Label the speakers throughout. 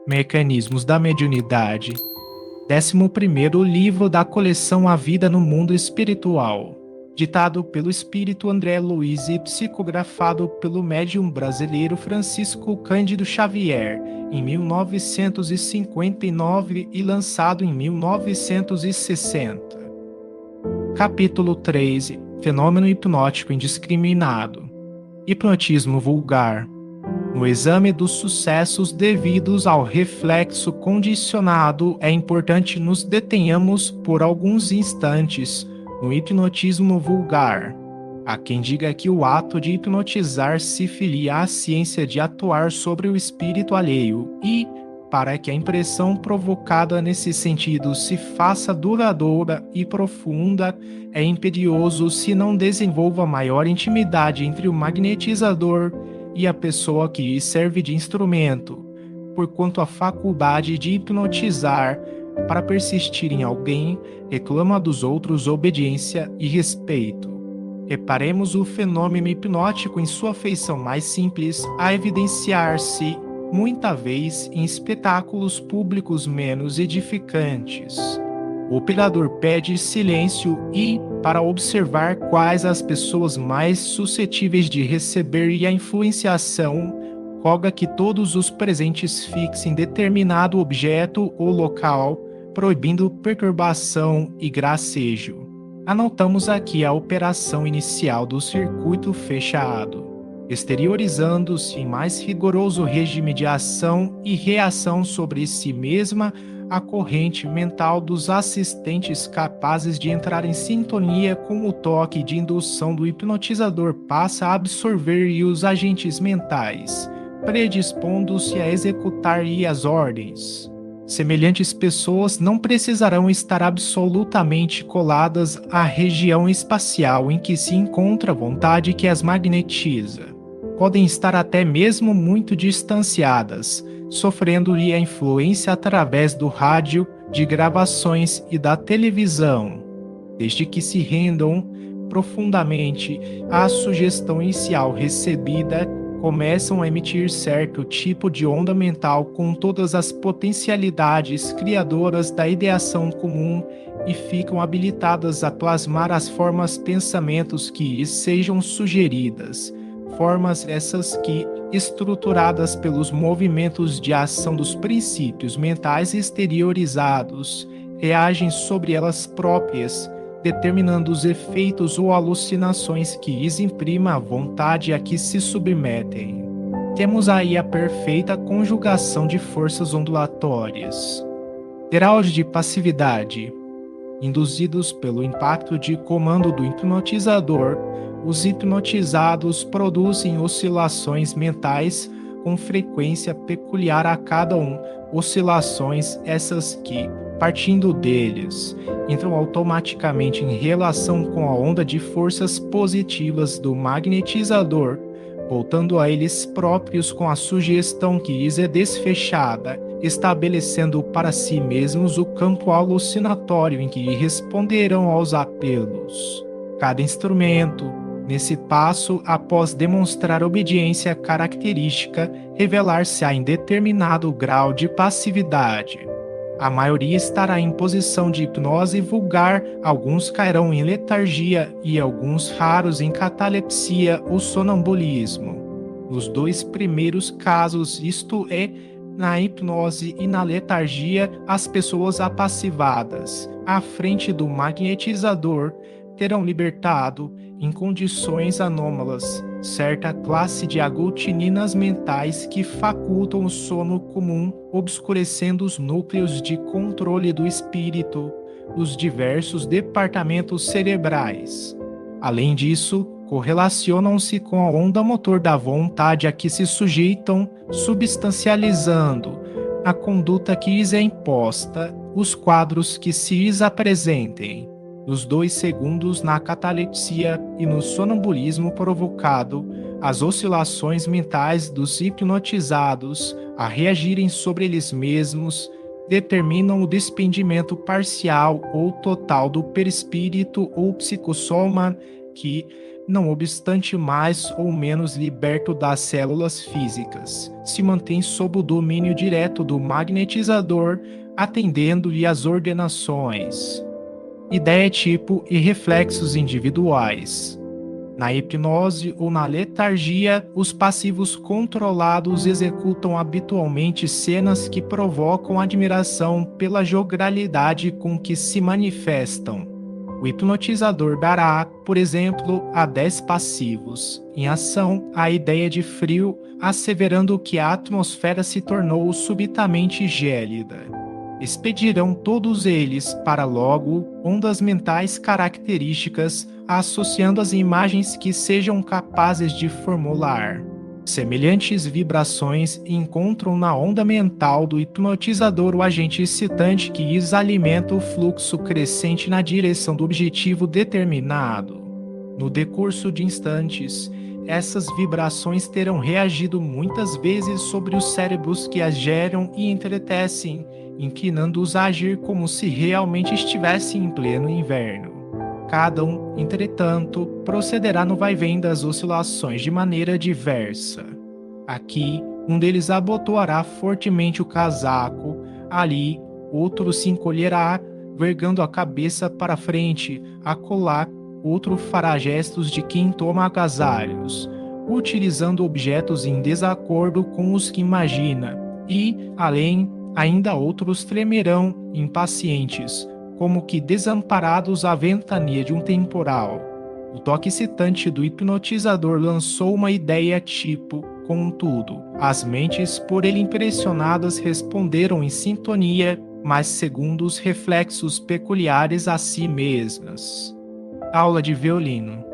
Speaker 1: Mecanismos da mediunidade. 11º livro da coleção A Vida no Mundo Espiritual. Ditado pelo espírito André Luiz e psicografado pelo médium brasileiro Francisco Cândido Xavier, em 1959 e lançado em 1960. Capítulo 13. Fenômeno hipnótico indiscriminado. Hipnotismo vulgar. No exame dos sucessos devidos ao reflexo condicionado, é importante nos detenhamos por alguns instantes no hipnotismo vulgar. Há quem diga que o ato de hipnotizar se filia à ciência de atuar sobre o espírito alheio e, para que a impressão provocada nesse sentido se faça duradoura e profunda, é imperioso se não desenvolva maior intimidade entre o magnetizador e a pessoa que lhe serve de instrumento, porquanto a faculdade de hipnotizar, para persistir em alguém, reclama dos outros obediência e respeito. Reparemos o fenômeno hipnótico em sua feição mais simples, a evidenciar-se, muita vez, em espetáculos públicos menos edificantes. O operador pede silêncio e, para observar quais as pessoas mais suscetíveis de receber e a influenciação, roga que todos os presentes fixem determinado objeto ou local, proibindo perturbação e gracejo. Anotamos aqui a operação inicial do circuito fechado, exteriorizando-se em mais rigoroso regime de ação e reação sobre si mesma a corrente mental dos assistentes capazes de entrar em sintonia com o toque de indução do hipnotizador passa a absorver e os agentes mentais, predispondo-se a executar as ordens. Semelhantes pessoas não precisarão estar absolutamente coladas à região espacial em que se encontra a vontade que as magnetiza. Podem estar até mesmo muito distanciadas, sofrendo-lhe a influência através do rádio, de gravações e da televisão, desde que se rendam profundamente à sugestão inicial recebida, começam a emitir certo tipo de onda mental com todas as potencialidades criadoras da ideação comum e ficam habilitadas a plasmar as formas pensamentos que lhes sejam sugeridas, formas essas que, estruturadas pelos movimentos de ação dos princípios mentais exteriorizados, reagem sobre elas próprias, determinando os efeitos ou alucinações que lhes imprima a vontade a que se submetem. Temos aí a perfeita conjugação de forças ondulatórias. Graus de passividade. Induzidos pelo impacto de comando do hipnotizador, os hipnotizados produzem oscilações mentais com frequência peculiar a cada um, oscilações essas que, partindo deles, entram automaticamente em relação com a onda de forças positivas do magnetizador, voltando a eles próprios com a sugestão que lhes é desfechada, estabelecendo para si mesmos o campo alucinatório em que responderão aos apelos. Cada instrumento, nesse passo, após demonstrar obediência característica, revelar-se-á em determinado grau de passividade. A maioria estará em posição de hipnose vulgar, alguns cairão em letargia e alguns raros em catalepsia ou sonambulismo. Nos dois primeiros casos, isto é, na hipnose e na letargia, as pessoas apassivadas, à frente do magnetizador, terão libertado, em condições anômalas, certa classe de aglutininas mentais que facultam o sono comum, obscurecendo os núcleos de controle do espírito, os diversos departamentos cerebrais. Além disso, correlacionam-se com a onda motor da vontade a que se sujeitam, substancializando, a conduta que lhes é imposta, os quadros que se lhes apresentem. Nos 2 segundos, na catalepsia e no sonambulismo provocado, as oscilações mentais dos hipnotizados, a reagirem sobre eles mesmos, determinam o desprendimento parcial ou total do perispírito ou psicossoma que, não obstante mais ou menos liberto das células físicas, se mantém sob o domínio direto do magnetizador, atendendo-lhe às ordenações. Ideia tipo e reflexos individuais. Na hipnose ou na letargia, os passivos controlados executam habitualmente cenas que provocam admiração pela jovialidade com que se manifestam. O hipnotizador dará, por exemplo, a 10 passivos, em ação, a ideia de frio, asseverando que a atmosfera se tornou subitamente gélida. Expedirão todos eles, para logo, ondas mentais características, associando as imagens que sejam capazes de formular. Semelhantes vibrações encontram na onda mental do hipnotizador o agente excitante que lhes alimenta o fluxo crescente na direção do objetivo determinado. No decurso de instantes, essas vibrações terão reagido muitas vezes sobre os cérebros que as geram e entretecem, inclinando-os a agir como se realmente estivessem em pleno inverno. Cada um, entretanto, procederá no vai-vém das oscilações de maneira diversa. Aqui, um deles abotoará fortemente o casaco, ali, outro se encolherá, vergando a cabeça para frente, acolá, outro fará gestos de quem toma agasalhos, utilizando objetos em desacordo com os que imagina, e, além, ainda outros tremerão, impacientes, como que desamparados à ventania de um temporal. O toque excitante do hipnotizador lançou uma ideia tipo, contudo, as mentes por ele impressionadas responderam em sintonia, mas segundo os reflexos peculiares a si mesmas. Aula de violino.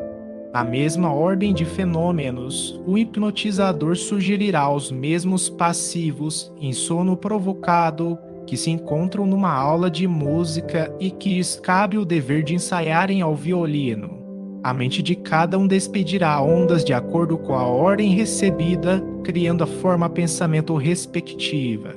Speaker 1: Na mesma ordem de fenômenos, o hipnotizador sugerirá os mesmos passivos em sono provocado que se encontram numa aula de música e que lhes cabe o dever de ensaiarem ao violino. A mente de cada um despedirá ondas de acordo com a ordem recebida, criando a forma pensamento respectiva.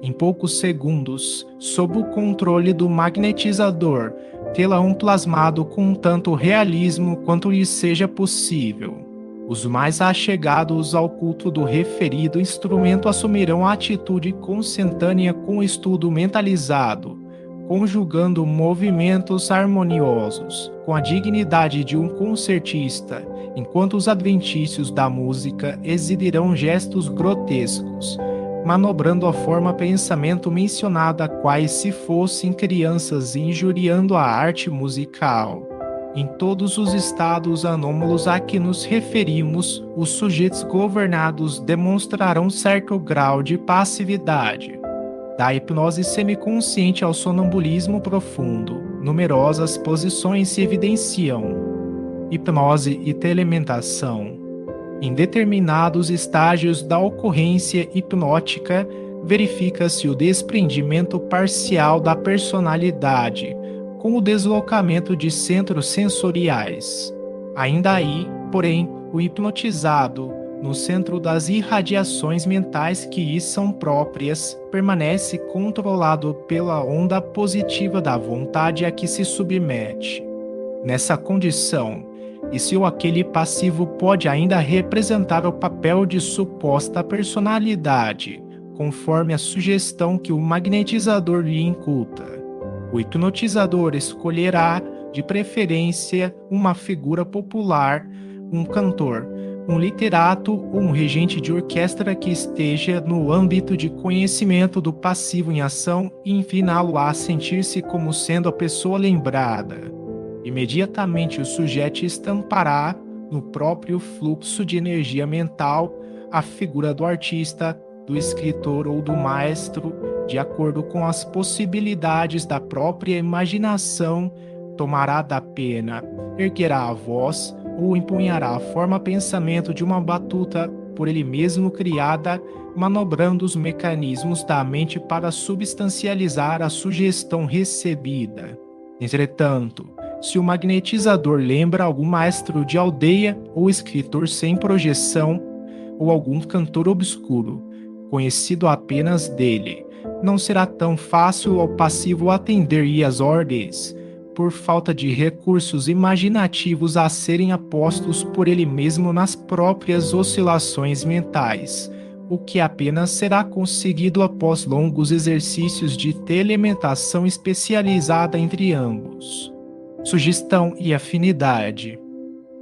Speaker 1: Em poucos segundos, sob o controle do magnetizador, tê-la-ão plasmado com tanto realismo quanto lhe seja possível. Os mais achegados ao culto do referido instrumento assumirão a atitude consentânea com o estudo mentalizado, conjugando movimentos harmoniosos com a dignidade de um concertista, enquanto os adventícios da música exibirão gestos grotescos, manobrando a forma pensamento mencionada quais se fossem crianças injuriando a arte musical. Em todos os estados anômalos a que nos referimos, os sujeitos governados demonstrarão certo grau de passividade. Da hipnose semiconsciente ao sonambulismo profundo, numerosas posições se evidenciam. Hipnose e telementação. Em determinados estágios da ocorrência hipnótica, verifica-se o desprendimento parcial da personalidade, com o deslocamento de centros sensoriais. Ainda aí, porém, o hipnotizado, no centro das irradiações mentais que lhe são próprias, permanece controlado pela onda positiva da vontade a que se submete. Nessa condição, e se o aquele passivo pode ainda representar o papel de suposta personalidade, conforme a sugestão que o magnetizador lhe incuta. O hipnotizador escolherá, de preferência, uma figura popular, um cantor, um literato ou um regente de orquestra que esteja no âmbito de conhecimento do passivo em ação e ensiná-lo a sentir-se como sendo a pessoa lembrada. Imediatamente o sujeito estampará, no próprio fluxo de energia mental, a figura do artista, do escritor ou do maestro, de acordo com as possibilidades da própria imaginação, tomará da pena, erguerá a voz ou empunhará a forma pensamento de uma batuta por ele mesmo criada, manobrando os mecanismos da mente para substancializar a sugestão recebida. Entretanto, se o magnetizador lembra algum maestro de aldeia ou escritor sem projeção, ou algum cantor obscuro, conhecido apenas dele, não será tão fácil ao passivo atender-lhe as ordens, por falta de recursos imaginativos a serem apostos por ele mesmo nas próprias oscilações mentais, o que apenas será conseguido após longos exercícios de telementação especializada entre ambos. Sugestão e afinidade.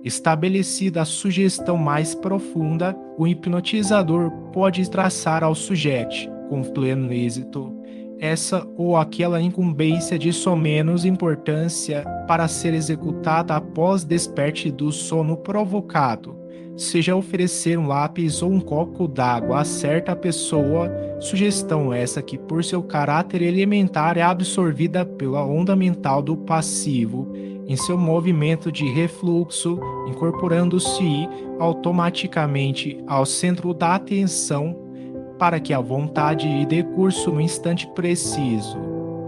Speaker 1: Estabelecida a sugestão mais profunda, o hipnotizador pode traçar ao sujeito, com pleno êxito, essa ou aquela incumbência de somenos importância para ser executada após desperte do sono provocado, seja oferecer um lápis ou um copo d'água a certa pessoa, sugestão essa que por seu caráter elementar é absorvida pela onda mental do passivo, em seu movimento de refluxo, incorporando-se automaticamente ao centro da atenção para que a vontade dê curso no instante preciso.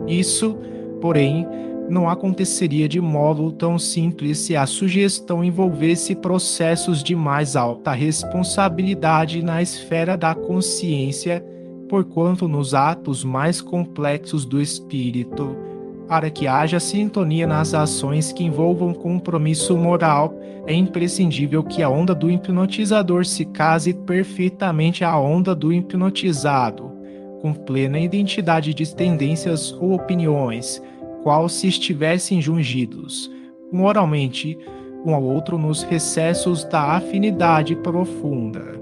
Speaker 1: Isso, porém, não aconteceria de modo tão simples se a sugestão envolvesse processos de mais alta responsabilidade na esfera da consciência, porquanto nos atos mais complexos do espírito, para que haja sintonia nas ações que envolvam compromisso moral, é imprescindível que a onda do hipnotizador se case perfeitamente à onda do hipnotizado, com plena identidade de tendências ou opiniões, qual se estivessem jungidos, moralmente, um ao outro nos recessos da afinidade profunda.